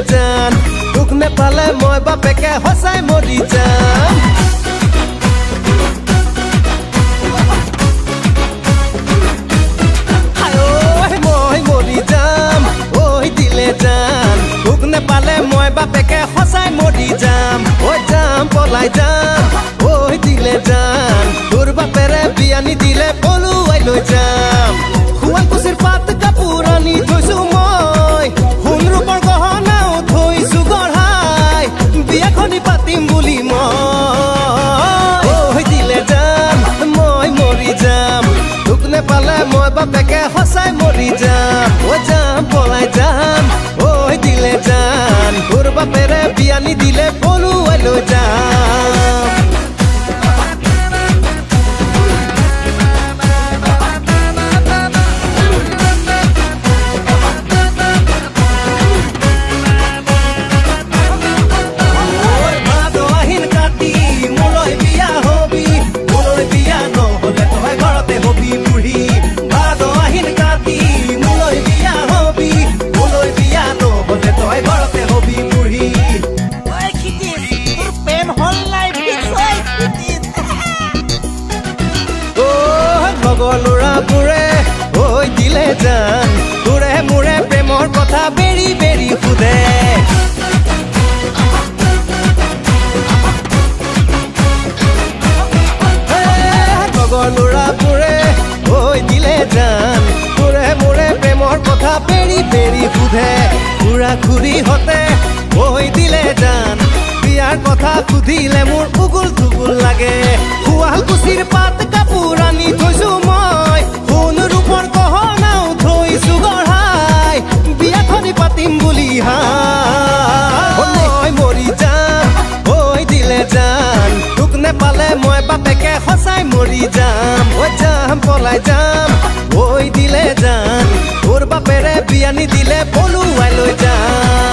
জান তোক নেপালে মই বাপেকে হসাই মৰি যাম মই মৰি যাম ঐ দিলে জান তোক নেপালে মই বাপেকে হসাই মৰি যাম ঐ যাম পলাই যাম ঐ দিলে জান তোৰ বাপেৰে বিয়া নিদিলে পলুৱাই লৈ যাম শুৱালকুছিৰ পাত কাপোৰ আনি থৈছো মই সোণ ৰূপৰ গহনাও থৈছো গঢ়াই বিয়াখনি পাতিম বুলি মই দিলে যাম মই মৰি যাম তোক নেপালে মই বাপেকে সঁচাই মৰি যাম ঐ যাম পলাই যাম ঐ দিলে যাম তোৰ বাপেৰে বিয়া নিদিলে পলুৱাই লৈ যাম ল'ৰাবোৰে ঐ দিলে জান তোৰে মোৰে প্ৰেমৰ কথা বেৰি বেৰি সোধে লগৰ ল'ৰাবোৰে ঐ দিলে জান তোৰে মোৰে প্ৰেমৰ কথা বেৰি বেৰি সোধে খুৰা খুৰীহঁতে ঐ দিলে জান বিয়াৰ কথা সুধিলে মোৰ উগুল থুগুল লাগে শুৱালকুছিৰ পাত কাপোৰ আনি থৈছো মই সোণ ৰূপৰ গহনাও থৈছো গঢ়াই বিয়াখনি পাতিম বুলি মই মৰি যাম ঐ দিলে জান তোক নেপালে মই বাপেকে সঁচাই মৰি যাম ঐ যাম পলাই যাম ঐ দিলে জান তোৰ বাপেৰে বিয়া নিদিলে পলুৱাই লৈ যাম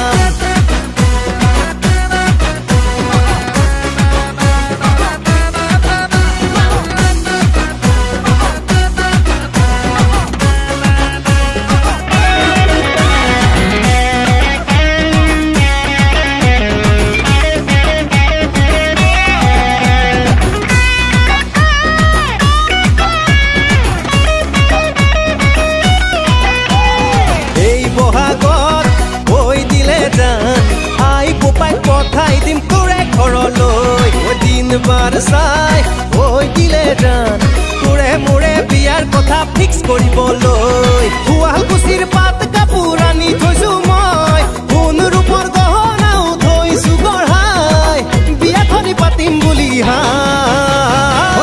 পঠাই দিম তোৰে ঘৰলৈ দিন বাৰ চাই ঐ দিলে জান তোৰে মোৰে বিয়াৰ কথা ফিক্স কৰিবলৈ শুৱালকুছিৰ পাত কাপোৰ আনি থৈছো মই সোণ ৰূপৰ গহনাও থৈছো গঢ়াই বিয়াখনি পাতিম বুলি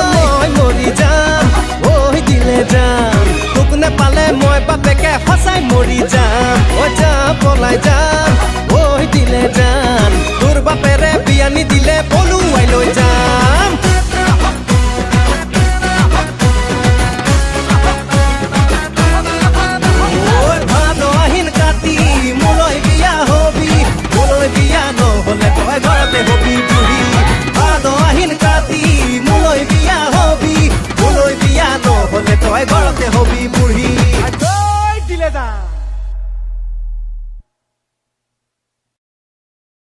মই মৰি যাম ঐ দিলে জান তোক নেপালে মই বাপেকে সঁচাই মৰি যাম ঐ যাম পলাই যাম ঐ দিলে জান তোৰ বাপেৰে বিয়া নিদিলে পলুৱাই লৈ যাম ভাদ আহিন কাতি মোলৈ বিয়া হবি মোলৈ বিয়া নহলে তই ঘৰতে হবি বুঢ়ী ভাদ আহিন কাতি মোলৈ বিয়া হবি মোলৈ বিয়া নহলে তই ঘৰতে হবি বুঢ়ী দিলে যা